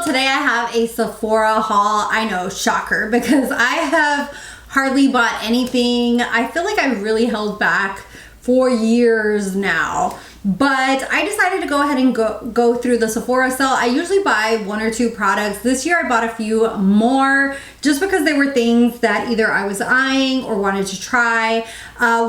So today I have a Sephora haul. I know, shocker, because I have hardly bought anything. I feel like I really held back for years now. But I decided to go ahead and go through the Sephora sale. I usually buy 1 or 2 products. This year I bought a few more just because they were things that either I was eyeing or wanted to try.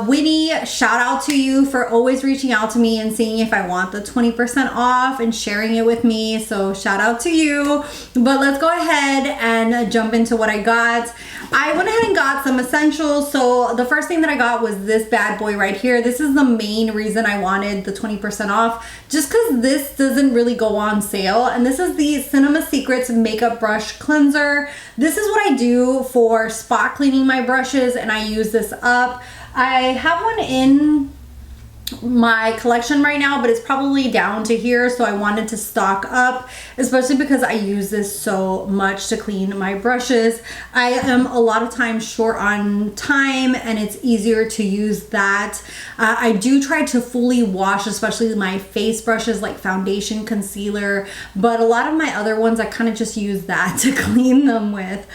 Winnie, shout out to you for always reaching out to me and seeing if I want the 20% off and sharing it with me. So shout out to you. But let's go ahead and jump into what I got. I went ahead and got some essentials. So the first thing that I got was this bad boy right here. This is the main reason I wanted the 20% off, just because this doesn't really go on sale. And this is the Cinema Secrets Makeup Brush Cleanser. This is what I do for spot cleaning my brushes, and I use this up. I have one in my collection right now, but it's probably down to here, so I wanted to stock up, especially because I use this so much to clean my brushes. I am a lot of times short on time, and it's easier to use that. I do try to fully wash, especially my face brushes like foundation, concealer, but a lot of my other ones I kind of just use that to clean them with.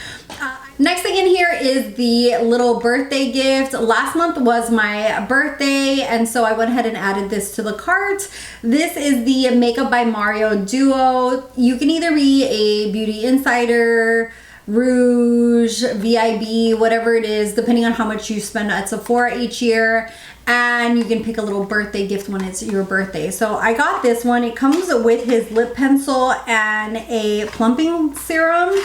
Next thing in here is the little birthday gift. Last month was my birthday, and so I went ahead and added this to the cart. This is the Makeup by Mario Duo. You can either be a Beauty Insider, Rouge, VIB, whatever it is, depending on how much you spend at Sephora each year. And you can pick a little birthday gift when it's your birthday. So I got this one. It comes with his lip pencil and a plumping serum.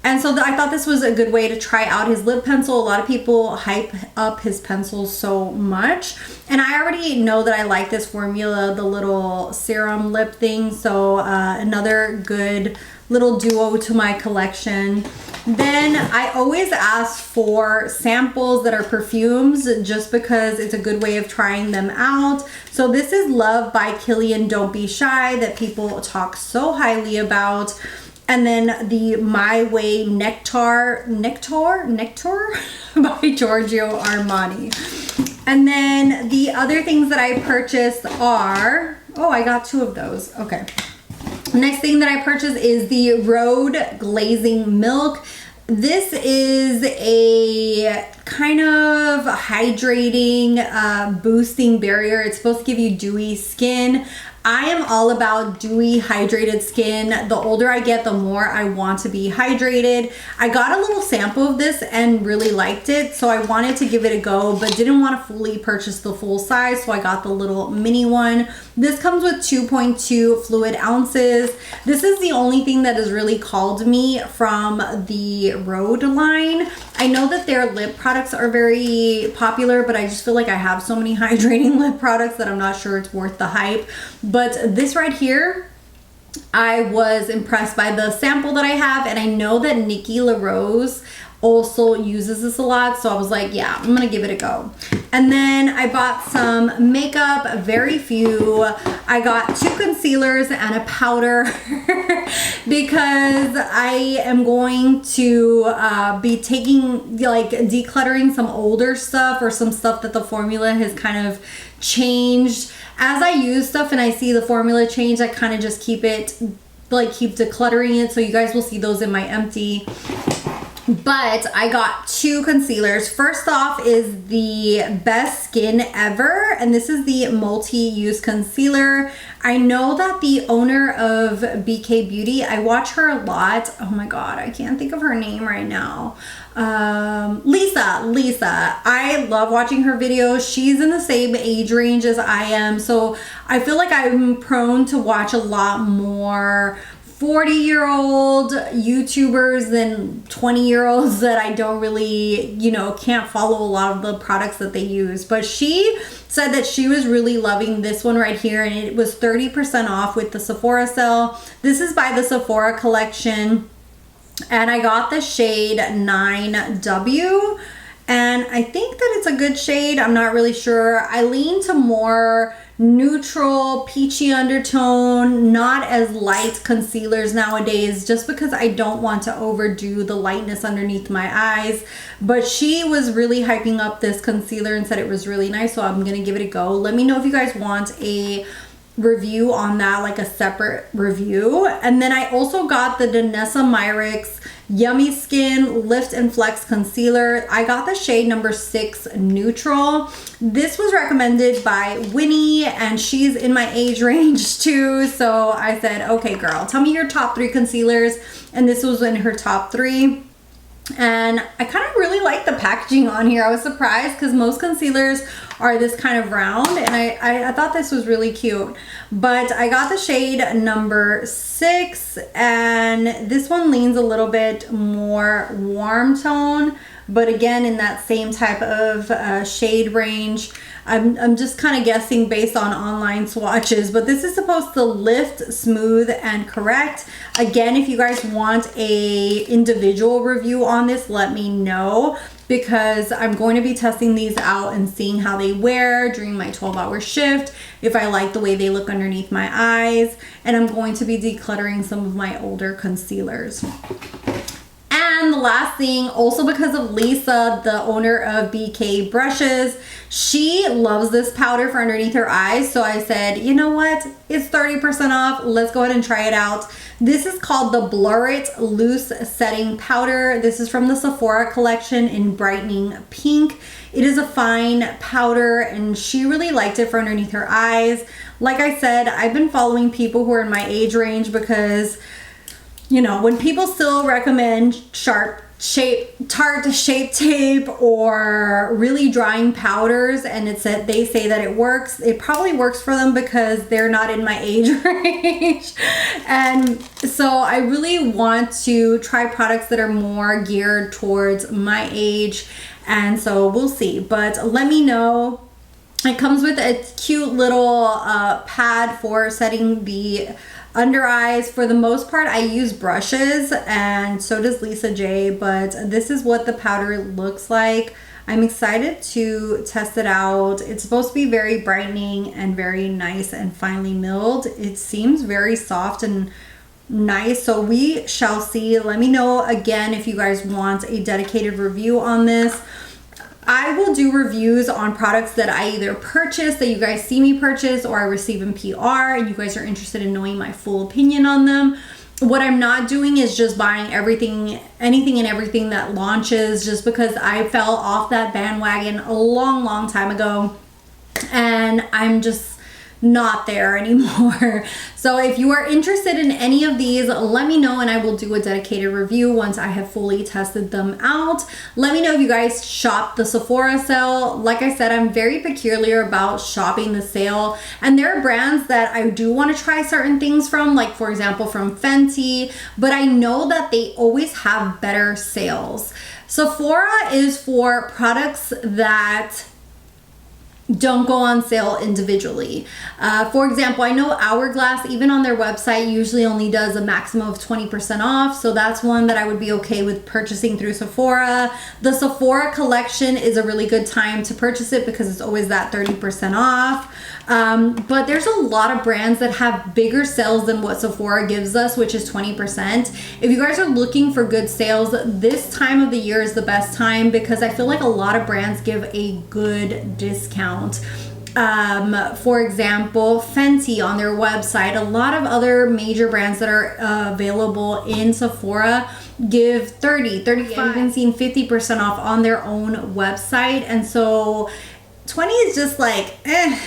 And so I thought this was a good way to try out his lip pencil. A lot of people hype up his pencils so much. And I already know that I like this formula, the little serum lip thing. So another good little duo to my collection. Then I always ask for samples that are perfumes just because it's a good way of trying them out. So this is Love by Kilian Don't Be Shy that people talk so highly about. And then the My Way Nectar by Giorgio Armani. And then the other things that I purchased are, oh, I got 2 of those. Okay. Next thing that I purchased is the Rhode Glazing Milk. This is a kind of hydrating, boosting barrier. It's supposed to give you dewy skin. I am all about dewy, hydrated skin. The older I get, the more I want to be hydrated. I got a little sample of this and really liked it, so I wanted to give it a go, but didn't want to fully purchase the full size, so I got the little mini one. This comes with 2.2 fluid ounces. This is the only thing that has really called me from the Rhode line. I know that their lip products are very popular, but I just feel like I have so many hydrating lip products that I'm not sure it's worth the hype. But this right here, I was impressed by the sample that I have, and I know that Nikki LaRose also uses this a lot, so I was like, yeah, I'm gonna give it a go. And then I bought some makeup, very few. I got 2 concealers and a powder because I am going to be taking, like, decluttering some older stuff or some stuff that the formula has kind of changed. As I use stuff and I see the formula change, I kind of just keep decluttering it, so you guys will see those in my empty. But I got 2 concealers. First off is the Best Skin Ever, and this is the multi-use concealer. I know that the owner of BK Beauty, I watch her a lot. Oh my god, I can't think of her name right now. Lisa. I love watching her videos. She's in the same age range as I am, so I feel like I'm prone to watch a lot more 40-year-old YouTubers than 20-year-olds that I don't really, can't follow a lot of the products that they use. But she said that she was really loving this one right here, and it was 30% off with the Sephora sale. This is by the Sephora collection, and I got the shade 9W, and I think that it's a good shade. I'm not really sure. I lean to more neutral peachy undertone, not as light concealers nowadays, just because I don't want to overdo the lightness underneath my eyes. But she was really hyping up this concealer and said it was really nice, so I'm gonna give it a go. Let me know if you guys want a review on that, like a separate review. And then I also got the Danessa Myricks Yummy Skin Lift and Flex Concealer. I got the shade number 6 Neutral. This was recommended by Winnie, and she's in my age range too. So I said, okay girl, tell me your top 3 concealers. And this was in her top 3. And I kind of really like the packaging on here. I was surprised because most concealers are this kind of round, and I thought this was really cute. But I got the shade number 6, and this one leans a little bit more warm tone, but again in that same type of shade range. I'm just kind of guessing based on online swatches, but this is supposed to lift, smooth, and correct. Again, if you guys want a individual review on this, let me know, because I'm going to be testing these out and seeing how they wear during my 12-hour shift, if I like the way they look underneath my eyes, and I'm going to be decluttering some of my older concealers. And the last thing, also because of Lisa, the owner of BK Brushes, she loves this powder for underneath her eyes. So I said, you know what? It's 30% off. Let's go ahead and try it out. This is called the Blur It Loose Setting Powder. This is from the Sephora collection in Brightening Pink. It is a fine powder, and she really liked it for underneath her eyes. Like I said, I've been following people who are in my age range because, you know, when people still recommend Tarte Shape Tape or really drying powders, and they say that it works, it probably works for them because they're not in my age range. And so I really want to try products that are more geared towards my age, and so we'll see. But let me know. It comes with a cute little pad for setting the under eyes. For the most part, I use brushes, and so does Lisa J, but this is what the powder looks like. I'm excited to test it out. It's supposed to be very brightening and very nice and finely milled. It seems very soft and nice, so we shall see. Let me know again if you guys want a dedicated review on this. I will do reviews on products that I either purchase, that you guys see me purchase, or I receive in PR, and you guys are interested in knowing my full opinion on them. What I'm not doing is just buying anything and everything that launches, just because I fell off that bandwagon a long time ago, and I'm just not there anymore. So if you are interested in any of these, let me know, and I will do a dedicated review once I have fully tested them out. Let me know if you guys shop the Sephora sale. Like I said, I'm very peculiar about shopping the sale, and there are brands that I do want to try certain things from, like for example from Fenty, but I know that they always have better sales. Sephora is for products that don't go on sale individually. For example, I know Hourglass, even on their website, usually only does a maximum of 20% off. So that's one that I would be okay with purchasing through Sephora. The Sephora collection is a really good time to purchase it because it's always that 30% off. But there's a lot of brands that have bigger sales than what Sephora gives us, which is 20%. If you guys are looking for good sales, this time of the year is the best time because I feel like a lot of brands give a good discount. For example, Fenty on their website, a lot of other major brands that are available in Sephora give 30, 35, I've even seen 50% off on their own website. And so 20 is just like, eh.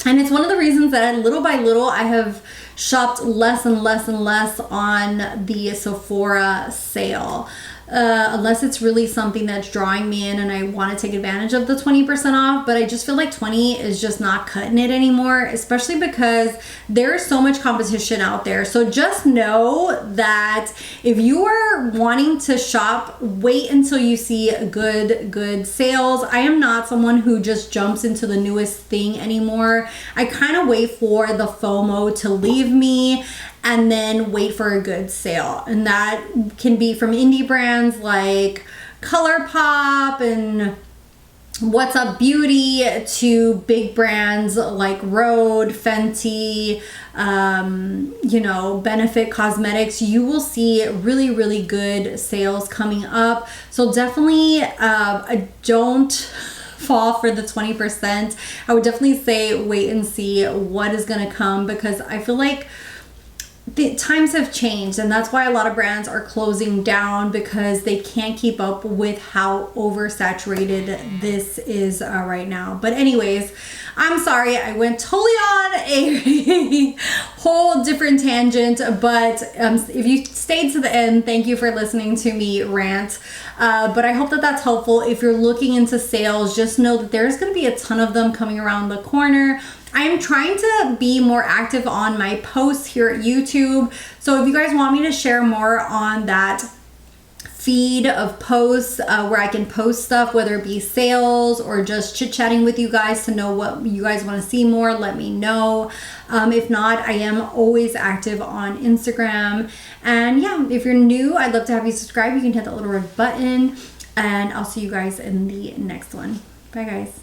And it's one of the reasons that little by little I have shopped less and less and less on the Sephora sale. Unless it's really something that's drawing me in and I want to take advantage of the 20% off, but I just feel like 20 is just not cutting it anymore, especially because there's so much competition out there. So just know that if you are wanting to shop, wait until you see good sales. I am not someone who just jumps into the newest thing anymore. I kind of wait for the FOMO to leave me and then wait for a good sale. And that can be from indie brands like ColourPop and What's Up Beauty to big brands like Rhode, Fenty, you know, Benefit Cosmetics. You will see really good sales coming up. So definitely don't fall for the 20%. I would definitely say wait and see what is going to come, because I feel like the times have changed, and that's why a lot of brands are closing down, because they can't keep up with how oversaturated this is right now. But anyways, I'm sorry, I went totally on a whole different tangent, but if you stayed to the end, thank you for listening to me rant. But I hope that that's helpful. If you're looking into sales, just know that there's going to be a ton of them coming around the corner. I'm trying to be more active on my posts here at YouTube. So if you guys want me to share more on that feed of posts where I can post stuff, whether it be sales or just chit-chatting with you guys to know what you guys want to see more, let me know. If not, I am always active on Instagram. And yeah, if you're new, I'd love to have you subscribe. You can hit that little red button, and I'll see you guys in the next one. Bye guys.